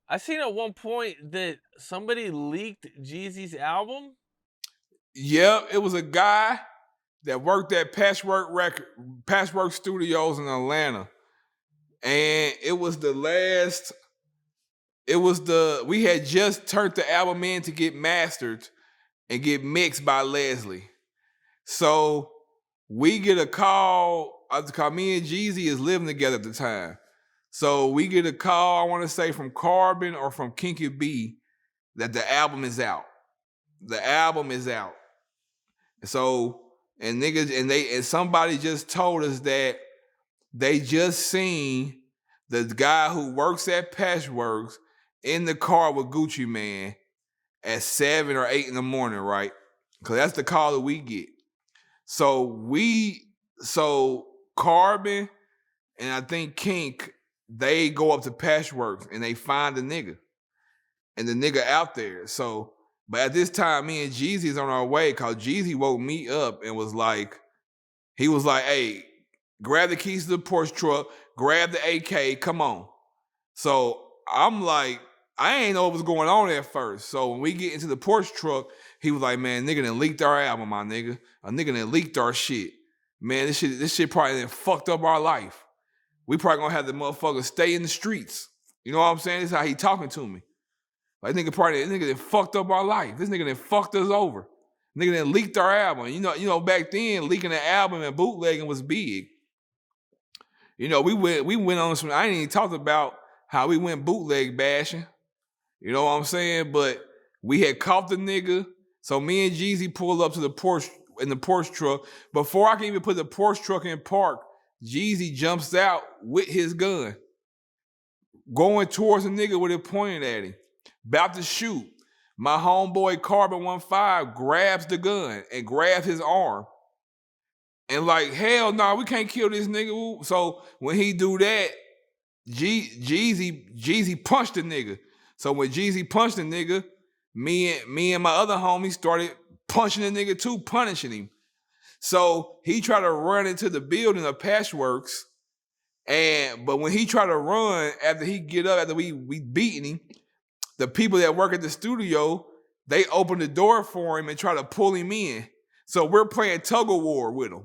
I seen at one point that somebody leaked Jeezy's album. Yep, it was a guy that worked at Patchwork Studios in Atlanta, and it was the last. We had just turned the album in to get mastered and get mixed by Leslie. So we get a call. Me and Jeezy is living together at the time. So we get a call, I want to say from Carbon or from Kinky B, that the album is out. The album is out. So and niggas and somebody just told us that they just seen the guy who works at Patchworks in the car with Gucci Man at 7 or 8 in the morning, right? Because that's the call that we get. So Carbon and I think Kink, they go up to Patchworks and they find the nigga. And the nigga out there. So, but at this time, me and Jeezy is on our way because Jeezy woke me up and was like, hey, grab the keys to the Porsche truck, grab the AK, come on. So I'm like, I ain't know what was going on at first. So when we get into the Porsche truck, he was like, man, nigga done leaked our album, my nigga. A nigga done leaked our shit. Man, this shit probably done fucked up our life. We probably gonna have the motherfucker stay in the streets. You know what I'm saying? This is how he talking to me. Like, this nigga done fucked up our life. This nigga done fucked us over. Nigga done leaked our album. You know, back then, leaking the album and bootlegging was big. You know, we went on some, I ain't even talked about how we went bootleg bashing. You know what I'm saying? But we had caught the nigga. So me and Jeezy pulled up to the Porsche, in the Porsche truck. Before I can even put the Porsche truck in park, Jeezy jumps out with his gun, going towards the nigga with it pointed at him, about to shoot. My homeboy Carbon 15 grabs the gun and grabs his arm. And like, hell no, we can't kill this nigga. So when he do that, Jeezy punched the nigga. So when Jeezy punched the nigga, me and my other homie started punching the nigga too, punishing him. So he tried to run into the building of Patchworks, but when he tried to run after we beating him, the people that work at the studio, they opened the door for him and try to pull him in. So we're playing tug of war with him.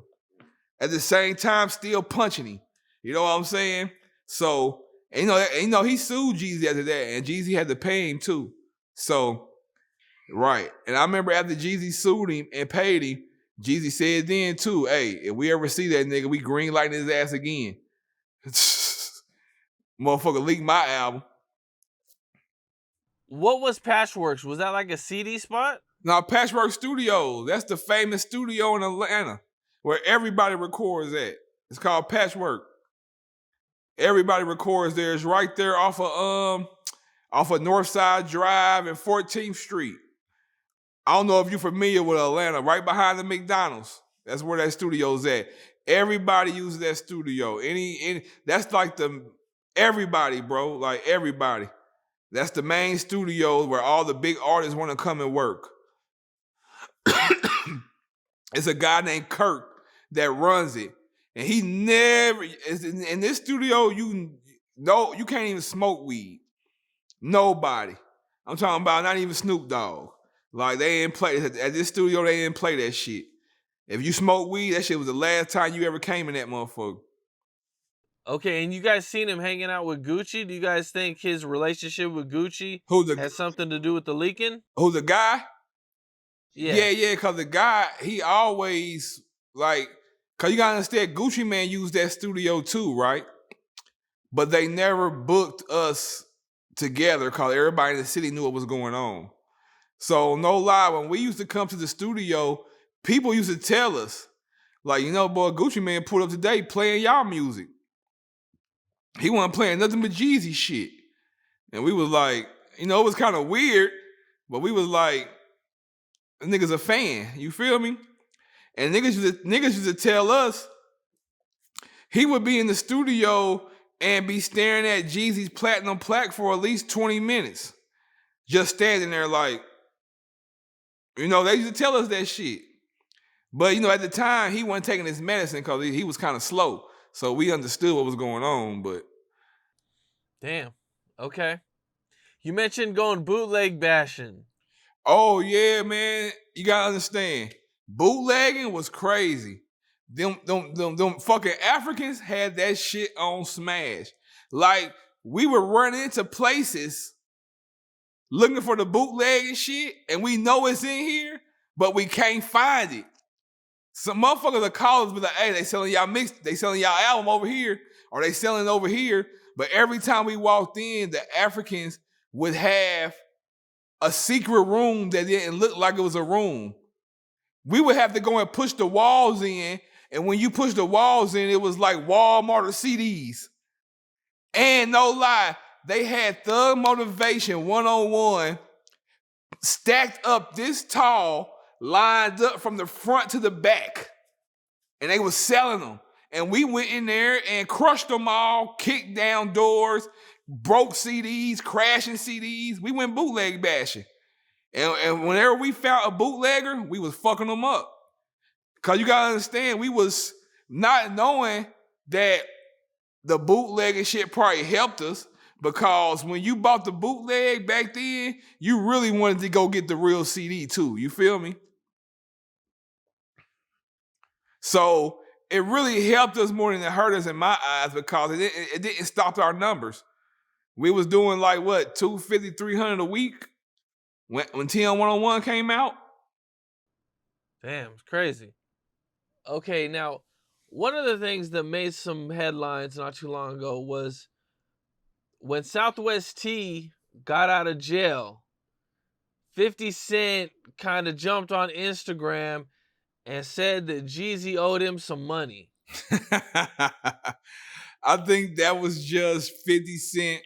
At the same time, still punching him. You know what I'm saying? So, and you know, he sued Jeezy after that, and Jeezy had to pay him too. So, right. And I remember after Jeezy sued him and paid him, Jeezy said then too, hey, if we ever see that nigga, we green lighting his ass again. Motherfucker leaked my album. What was Patchworks? Was that like a CD spot? Now, Patchwork Studios, that's the famous studio in Atlanta where everybody records at. It's called Patchwork. Everybody records there. It's right there off of Northside Drive and 14th Street. I don't know if you're familiar with Atlanta, right behind the McDonald's. That's where that studio's at. Everybody uses that studio. That's like everybody, bro. Like everybody. That's the main studio where all the big artists want to come and work. It's a guy named Kirk that runs it. And he never, in this studio, you can't even smoke weed. Nobody. I'm talking about not even Snoop Dogg. Like, they didn't play, at this studio, they didn't play that shit. If you smoke weed, that shit was the last time you ever came in that motherfucker. Okay, and you guys seen him hanging out with Gucci? Do you guys think his relationship with Gucci has something to do with the leaking? Who, the guy? Yeah, because the guy, he always, like, because you gotta understand, Gucci Man used that studio too, right? But they never booked us together because everybody in the city knew what was going on. So, no lie, when we used to come to the studio, people used to tell us, like, you know, boy, Gucci Man pulled up today playing y'all music. He wasn't playing nothing but Jeezy shit. And we was like, you know, it was kind of weird, but we was like, niggas a fan, you feel me? And niggas used to tell us he would be in the studio and be staring at Jeezy's platinum plaque for at least 20 minutes. Just standing there like, you know, they used to tell us that shit. But, you know, at the time, he wasn't taking his medicine because he was kind of slow. So we understood what was going on, but. Damn. Okay. You mentioned going bootleg bashing. Oh yeah, man. You gotta understand. Bootlegging was crazy. Them fucking Africans had that shit on smash. Like, we would run into places looking for the bootleg and shit, and we know it's in here, but we can't find it. Some motherfuckers will call us, be like, hey, they selling y'all album over here, or they selling it over here. But every time we walked in, the Africans would have a secret room that didn't look like it was a room. We would have to go and push the walls in, and when you push the walls in, it was like Walmart or CDs. And no lie, they had Thug Motivation 101 stacked up this tall, lined up from the front to the back. And they was selling them. And we went in there and crushed them all, kicked down doors, broke CDs, crashing CDs. We went bootleg bashing. And whenever we found a bootlegger, we was fucking them up. Because you got to understand, we was not knowing that the bootlegging shit probably helped us, because when you bought the bootleg back then, you really wanted to go get the real CD too. You feel me? So it really helped us more than it hurt us in my eyes, because it didn't stop our numbers. We was doing like what, 250, 300 a week when TM 101 came out. Damn, it's crazy. Okay, now, one of the things that made some headlines not too long ago was when Southwest T got out of jail, 50 Cent kind of jumped on Instagram and said that Jeezy owed him some money. I think that was just 50 Cent.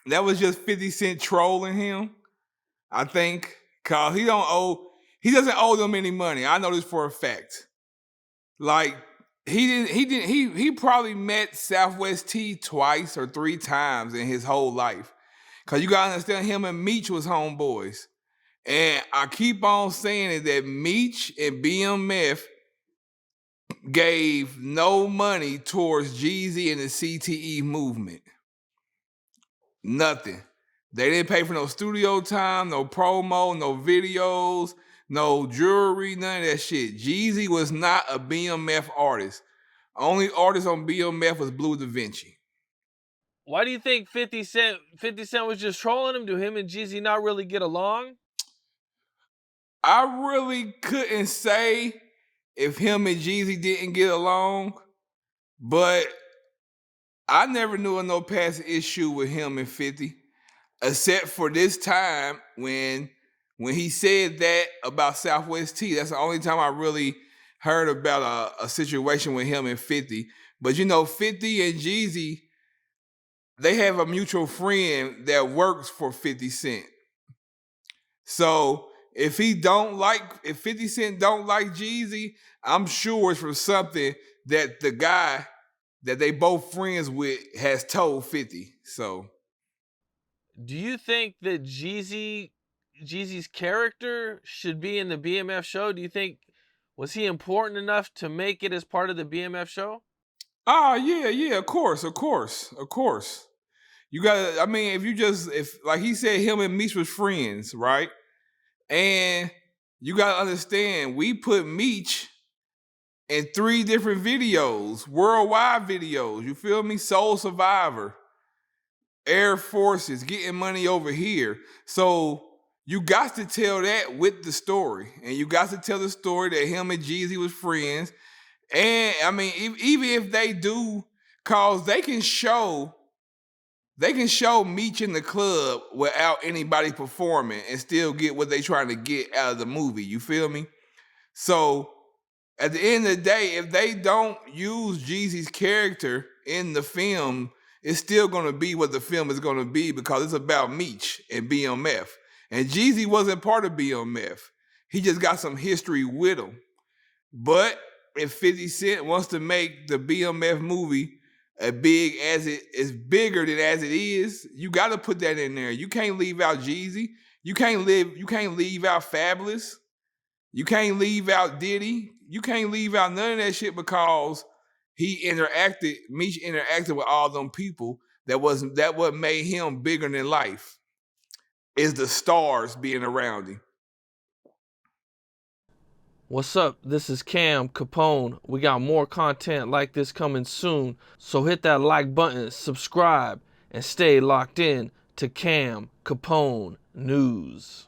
That was just 50 Cent trolling him. I think, cause he doesn't owe them any money. I know this for a fact. Like, he probably met Southwest T twice or 3 times in his whole life. Cause you gotta understand, him and Meech was homeboys. And I keep on saying it, that Meech and BMF gave no money towards Jeezy and the CTE movement. Nothing. They didn't pay for no studio time, no promo, no videos, no jewelry, none of that shit. Jeezy was not a BMF artist. Only artist on BMF was Blue Da Vinci. Why do you think 50 Cent was just trolling him? Do him and Jeezy not really get along? I really couldn't say if him and Jeezy didn't get along, but I never knew of no past issue with him and 50, except for this time when he said that about Southwest T. That's the only time I really heard about a situation with him and 50. But you know, 50 and Jeezy, they have a mutual friend that works for 50 Cent. So if 50 Cent don't like Jeezy, I'm sure it's from something that the guy that they both friends with has told 50. So do you think that Jeezy's character should be in the BMF show? Do you think, was he important enough to make it as part of the BMF show? Oh, yeah, of course. You gotta, I mean, if like he said, him and Meech was friends, right? And you gotta understand, we put Meech in 3 different videos, worldwide videos. You feel me? Soul Survivor, Air Forces, Getting Money Over Here. So you got to tell that with the story. And you got to tell the story that him and Jeezy was friends. And I mean, even if they do, cause they can show Meech in the club without anybody performing and still get what they trying to get out of the movie. You feel me? So at the end of the day, if they don't use Jeezy's character in the film, it's still gonna be what the film is gonna be, because it's about Meech and BMF. And Jeezy wasn't part of BMF. He just got some history with him. But if 50 Cent wants to make the BMF movie bigger than as it is, you got to put that in there. You can't leave out Jeezy. You can't leave out Fabulous. You can't leave out Diddy. You can't leave out none of that shit, because Meech interacted with all them people that what made him bigger than life. is the Starz being around him. What's up? This is Cam Capone. We got more content like this coming soon, so hit that like button, subscribe, and stay locked in to Cam Capone News.